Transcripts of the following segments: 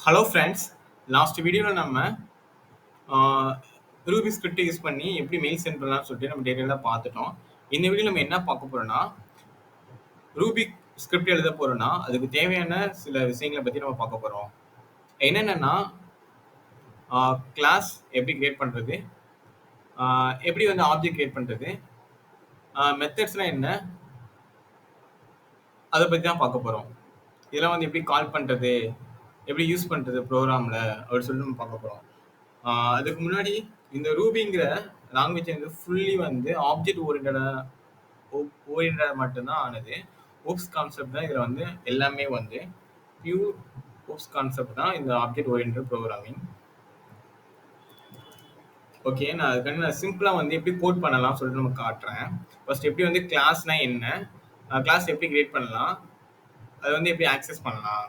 Hello friends. Last வீடியோவில் நம்ம Ruby script use பண்ணி எப்படி மெயில் சென்ட் பண்ணலாம்னு சொல்லிட்டு நம்ம டீட்டெயிலாக பார்த்துட்டோம். இந்த வீடியோ நம்ம என்ன பார்க்க போறோம்னா, ரூபி ஸ்கிரிப்ட் எழுத போறோம்னா அதுக்கு தேவையான சில விஷயங்களை பற்றி நம்ம பார்க்க போகிறோம். என்னென்னா கிளாஸ் எப்படி கிரியேட் பண்ணுறது, எப்படி வந்து ஆப்ஜெக்ட் கிரியேட் பண்ணுறது, மெத்தட்ஸ்னால் என்ன, அதை பற்றி தான் பார்க்க போகிறோம். இதெல்லாம் வந்து எப்படி கால் பண்ணுறது, எப்படி யூஸ் பண்ணுறது ப்ரோக்ராமில் அப்படின்னு சொல்லிட்டு நம்ம பார்க்க போகிறோம். அதுக்கு முன்னாடி இந்த ரூபிங்கிற லாங்குவேஜ் வந்து ஃபுல்லி வந்து ஆப்ஜெக்ட் ஓரியன்டா மட்டும்தான் ஆனது. ஓப்ஸ் கான்செப்ட் தான் இதில் வந்து எல்லாமே வந்து பியூர் ஓப்ஸ் கான்செப்ட் தான் இந்த ஆப்ஜெக்ட் ஓரியன்ட் ப்ரோக்ராமிங். ஓகே, நான் அதுக்கான நான் சிம்பிளாக வந்து எப்படி கோட் பண்ணலாம் சொல்லிட்டு நம்ம காட்டுறேன். ஃபர்ஸ்ட் எப்படி வந்து கிளாஸ்னா என்ன, கிளாஸ் எப்படி கிரியேட் பண்ணலாம், அதை வந்து எப்படி ஆக்சஸ் பண்ணலாம்.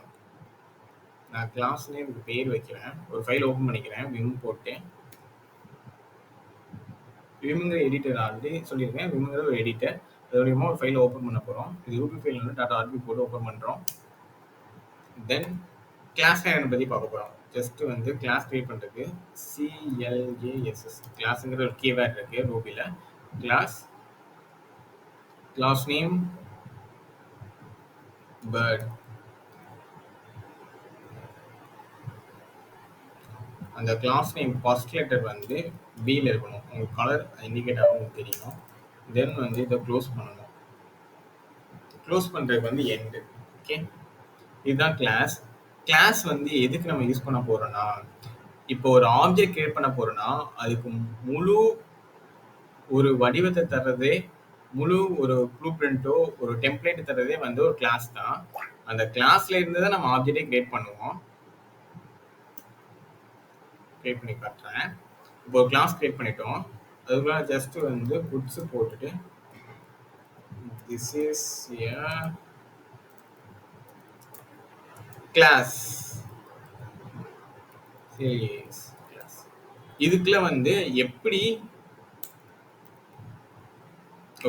நான் கிளாஸ்லேயே எனக்கு பேர் வைக்கிறேன், ஒரு ஃபைல் ஓப்பன் பண்ணிக்கிறேன், விம் போட்டு. விம்ங்கிற எடிட்டர் ஆல்ரெடி சொல்லியிருக்கேன். விம்ங்கிற ஒரு எடிட்டர், அது மூலியமாக ஒரு ஃபைல் ஓப்பன் பண்ண போகிறோம். இது ரூபி ஃபைல் வந்து .rb போட்டு ஓப்பன் பண்ணுறோம். தென் கிளாஸ் என்னை பற்றி பார்க்க போகிறோம். ஜஸ்ட் வந்து கிளாஸ் கிரியேட் பண்ணுறதுக்கு CLASS கிளாஸுங்கிற ஒரு கீவேர்ட் இருக்குது ரூபியில். Class name bird. அந்த கிளாஸ் நேம் ஃபர்ஸ்ட் லெட்டர் வந்து பியில் இருக்கணும். உங்களுக்கு கலர் இண்டிகேட் ஆகும் தெரியணும். தென் வந்து இதை க்ளோஸ் பண்ணணும். க்ளோஸ் பண்ணுறதுக்கு வந்து எண்டு. ஓகே, இதுதான் கிளாஸ். கிளாஸ் வந்து எதுக்கு நம்ம யூஸ் பண்ண போகிறோம்னா, இப்போ ஒரு ஆப்ஜெக்ட் கிரியேட் பண்ண போகிறோம்னா அதுக்கு முழு ஒரு வடிவத்தை தர்றதே, முழு ஒரு ப்ளூ பிரிண்டோ ஒரு டெம்ப்ளேட் தர்றதே வந்து ஒரு கிளாஸ் தான். அந்த கிளாஸ்ல இருந்து தான் நம்ம ஆப்ஜெக்டை கிரியேட் பண்ணுவோம். கிரியேட் பண்ணி காட்டுறேன். இப்போ ஒரு கிளாஸ் கிரியேட் பண்ணிட்டோம். அதுக்குள்ள ஜஸ்ட் வந்து புட்ஸ் போட்டுட்டு திஸ் இஸ் எ கிளாஸ். இதுக்குள்ள வந்து எப்படி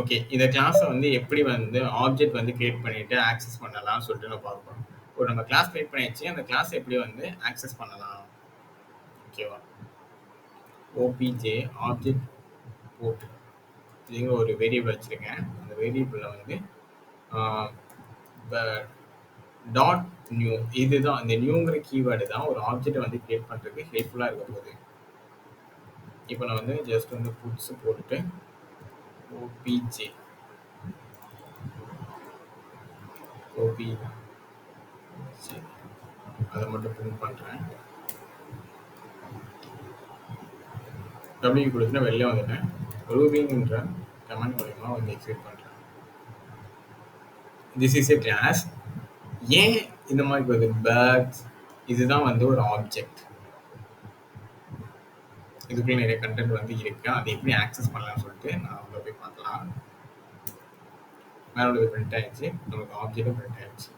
ஓகே, இந்த கிளாஸை வந்து எப்படி வந்து ஆப்ஜெக்ட் வந்து கிரியேட் பண்ணிட்டு ஆக்சஸ் பண்ணலாம்னு சொல்லிட்டு நம்ம பார்ப்போம். இப்போ நம்ம கிளாஸ் கிரியேட் பண்ணியாச்சு, அந்த கிளாஸ் எப்படி வந்து ஆக்சஸ் பண்ணலாம். ஓகேவா, ஓபிஜே ஆப்ஜெக்ட் போட்டு இங்கே ஒரு வேரியபிள் வச்சுருக்கேன். அந்த வேரியபிளில் வந்து டாட் நியூ, இதுதான் இந்த நியூங்கிற கீவேர்டு தான் ஒரு ஆப்ஜெக்டை வந்து கிரியேட் பண்ணுறதுக்கு ஹெல்ப்ஃபுல்லாக இருக்க போகுது. இப்போ நான் வந்து ஜஸ்ட் வந்து புட்ஸ் போட்டுட்டு ஓபிஜே அதை மட்டும் பிரிண்ட் பண்ணுறேன். டபிள்யூ கொடுத்துட்டு வெளியே வந்துட்டேன். ரூபிங்கிற கமெண்ட் மூலமா வந்து எக்ஸிக்யூட் பண்ணுறேன். This is a class. ஏன் இந்த மாதிரி வருது, பேர்ட்ஸ் இதுதான் வந்து ஒரு ஆப்ஜெக்ட். இதுக்குள்ள நிறைய கண்டென்ட் வந்து இருக்கு. அதை எப்படி ஆக்சஸ் பண்ணலாம்னு சொல்லிட்டு நான் உள்ள போய் பார்க்கலாம். மேலே பிரிண்ட் ஆயிடுச்சு, நமக்கு ஆப்ஜெக்டும் பிரிண்ட் ஆயிடுச்சு.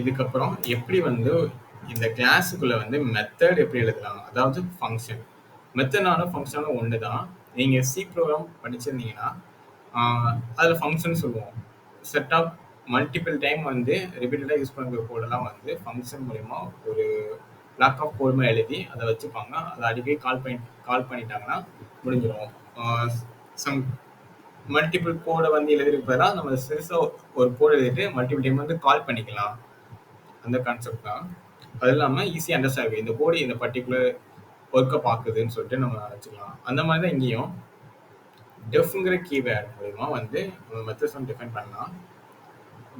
இதுக்கப்புறம் எப்படி வந்து இந்த கிளாஸுக்குள்ள வந்து மெத்தட் எப்படி எழுதலாம், அதாவது ஃபங்க்ஷன். மெத்தடாலும் ஃபங்க்ஷனும் ஒன்று தான். நீங்கள் சி ப்ரோக்ராம் படிச்சிருந்தீங்கன்னா அதில் ஃபங்க்ஷன் சொல்லுவோம். செட் ஆஃப் மல்டிபிள் டைம் வந்து ரிப்பீட்டடாக யூஸ் பண்ணுற கோடெல்லாம் வந்து ஃபங்க்ஷன் மூலிமா ஒரு பிளாக் ஆஃப் கோடுமா எழுதி அதை வச்சுப்பாங்க. அதை அடிக்கடி கால் பண்ணிட்டாங்கன்னா முடிஞ்சிடும். சம் மல்டிபிள் கோடை வந்து எழுதிருப்பதெல்லாம் நம்ம சிறுசாக ஒரு கோடு எழுதிட்டு மல்டிபிள் டைம் வந்து கால் பண்ணிக்கலாம். அந்த கான்செப்ட் தான். அது இல்லாமல் ஈஸியாக அண்டர்ஸ்டாண்ட் ஆகும். இந்த கோடு இந்த பர்டிகுலர் ஒர்க்கை பார்க்குதுன்னு சொல்லிட்டு நம்ம வச்சுக்கலாம். அந்த மாதிரி தான் இங்கேயும் டெஃப்ங்கிற கீவேர்ட் மூலிமா வந்து நம்ம மெத்தட்ஸ் வந்து டிஃபைன் பண்ணலாம்.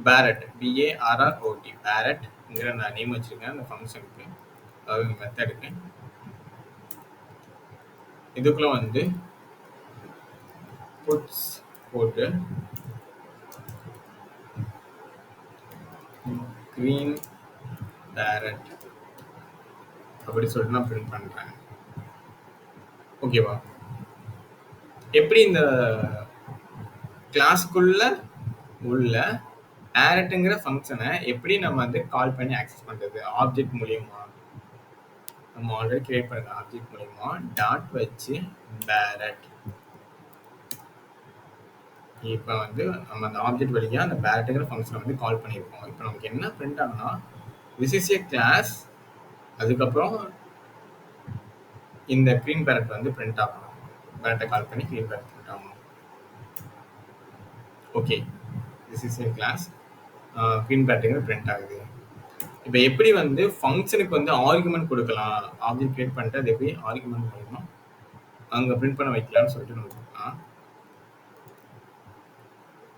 பேரட் BARROT பேரட்ங்கிற நான் நேம் வச்சுருக்கேன் அந்த ஃபங்க்ஷனுக்கு, அதாவது மெத்தடுக்கு. இதுக்குள்ள வந்து புட்ஸ் போட்டு green parrot அப்படி சொல்லிட்டு நான் பிரிண்ட் பண்ணுறேன். ஓகேவா, எப்படி இந்த கிளாஸ்க்குள்ள உள்ள பேரட்டுங்கிற ஃபங்க்ஷனை எப்படி நம்ம வந்து கால் பண்ணி ஆக்சஸ் பண்ணுறது ஆப்ஜெக்ட் மூலியமா. நம்ம ஆல்ரெடி கிரியேட் பண்ணுற ஆப்ஜெக்ட் மூலியமா டாட் வச்சு பேரட் இப்போ வந்து நம்ம அந்த ஆப்ஜெக்ட் வழியா அந்த பேரட்டுங்கிற ஃபங்க்ஷனை வந்து கால் பண்ணியிருக்கோம். இப்போ நமக்கு என்ன பிரிண்ட் ஆகும்னா, திஸ் இஸ் ஏ கிளாஸ், அதுக்கப்புறம் இந்த க்ரீன் பேரட் வந்து பிரிண்ட் ஆகணும். பேரட்டை கால் பண்ணி க்ரீன் பேரட் பிரிண்ட் ஆகணும். Okay, this is a class, green பேரட்டுங்கிற பிரிண்ட் ஆகுது. இப்போ எப்படி வந்து ஃபங்க்ஷனுக்கு வந்து ஆர்குமெண்ட் கொடுக்கலாம், ஆப்ஜெக்ட் கிரியேட் பண்ணிட்டு அது எப்படி ஆர்குமெண்ட் மூலமா அங்கே பிரிண்ட் பண்ண வைக்கலாம்னு சொல்லிட்டு நம்ம பார்க்கலாம்.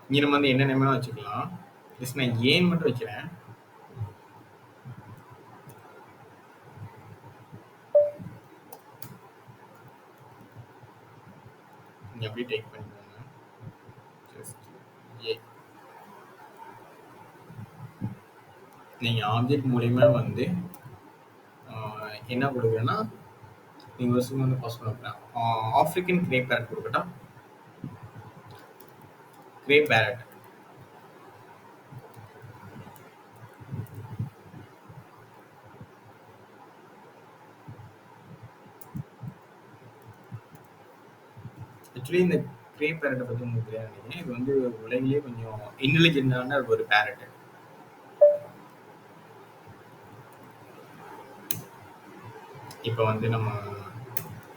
இங்கே நம்ம வந்து என்ன நேம் வச்சுக்கலாம். ஜஸ்ட் நான் ஏன் மட்டும் வைக்கிறேன். நீங்கள் அப்படியே டேக் பண்ணிக்கோங்க. ஜஸ்ட் ஏ நீங்கள் ஆப்ஜெக்ட் மூலியமா வந்து என்ன கொடுக்குறேன்னா, நீங்கள் ஒரு வந்து பாஸ் பண்ண ஆஃப்ரிக்கன் கிரே பேரட் கொடுக்கட்டா. கிரே பேரட் ஆக்சுவலி இந்த கிரே பேரட்டை பற்றி உங்களுக்கு தெரியாது நினைக்கிறேன். இது வந்து உலகிலேயே கொஞ்சம் இன்டெலிஜென்டான ஒரு பேரட். இப்போ வந்து நம்ம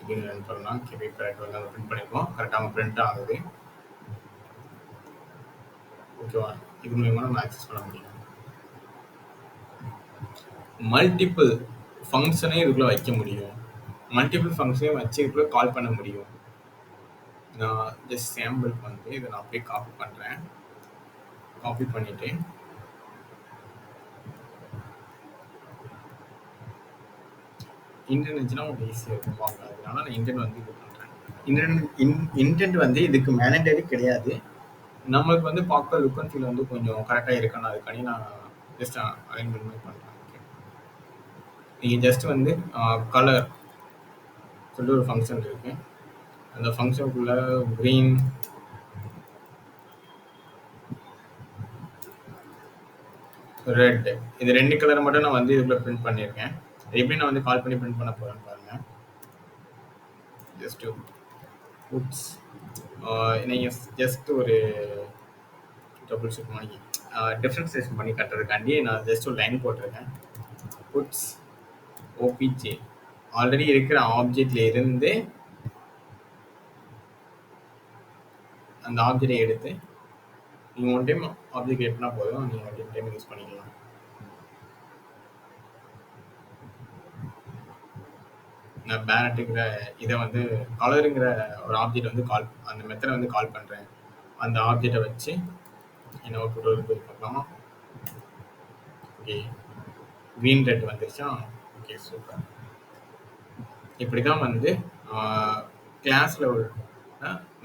இது பண்ணலாம். கிரே பேரட் வந்து நம்ம பிரிண்ட் பண்ணியிருக்கோம். கரெக்டாக நம்ம பிரிண்ட் ஆகுது. ஓகேவா? இது மூலயமா நம்ம ஆக்சஸ் பண்ண முடியும். மல்டிபிள் ஃபங்க்ஷனே இதுக்குள்ளே வைக்க முடியும். மல்டிபிள் ஃபங்க்ஷனே வச்சு இதுக்குள்ளே கால் பண்ண முடியும். நான் ஜஸ்ட் சாம்பிளுக்கு வந்து இதை நான் அப்படியே காப்பி பண்ணுறேன். காப்பி பண்ணிவிட்டு இன்டென்ட் இருந்துச்சுன்னா உங்களுக்கு ஈஸியாக இருக்கும் வாங்க. அதனால நான் இன்டென்ட் வந்து இது பண்ணுறேன். இன்டென்ட் வந்து இதுக்கு மேனடரி கிடையாது. நம்மளுக்கு வந்து பார்க்க லுக் அண்ட் ஃபீல் வந்து கொஞ்சம் கரெக்டாக இருக்கணும். அதுக்காண்டி நான் ஜஸ்ட் அரேஞ்ச்மெண்ட் மாதிரி பண்ணுறேன். ஓகே, நீங்கள் ஜஸ்ட் வந்து கலர் சொல்லிட்டு ஒரு ஃபங்க்ஷன் இருக்குது. அந்த ஃபங்க்ஷனுக்குள்ளே க்ரீன், ரெட், இது 2 கலரை மட்டும் நான் வந்து இதுக்குள்ளே பிரிண்ட் பண்ணியிருக்கேன். எப்படி நான் வந்து கால் பண்ணி பிரிண்ட் பண்ண போகிறேன்னு பாருங்கள். ஜஸ்ட் புட்ஸ் நீங்கள் ஜஸ்ட் ஒரு டபுள் ஷீட் மாதிரி டிஃப்ரென்சியேஷன் பண்ணி கட்டுறதுக்காண்டி நான் ஜஸ்ட் ஒரு லைன் போட்டிருக்கேன். புட்ஸ் ஓபிஜே ஆல்ரெடி இருக்கிற ஆப்ஜெக்ட்ல இருந்து அந்த ஆப்ஜெக்டை எடுத்து நீங்கள் ஒன் டைம் ஆப்ஜெக்ட் கிரியேட் பண்ணால் போதும். நீங்கள் ஒன் டைம் யூஸ் பண்ணிக்கலாம். நான் பேரட்டுங்கிற இதை வந்து கலருங்கிற ஒரு ஆப்ஜெக்ட் வந்து கால், அந்த மெத்தடை வந்து கால் பண்ணுறேன். அந்த ஆப்ஜெக்டை வச்சு என்ன ஒரு ஃபோட்டோ போய் பார்க்கலாமா? ஓகே, க்ரீன் ரெட் வந்துருச்சா? Okay, super. இப்படி தான் வந்து கிளாஸில் ஒரு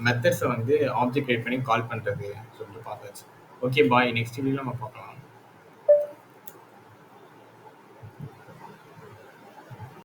மெத்தட்ஸை வந்து ஆப்ஜெக்ட் கிரியேட் பண்ணி கால் பண்ணுறது சொல்லிட்டு பார்த்தாச்சு. ஓகே பாய், நெக்ஸ்ட் வீடியோவில் நம்ம பார்க்கலாம்.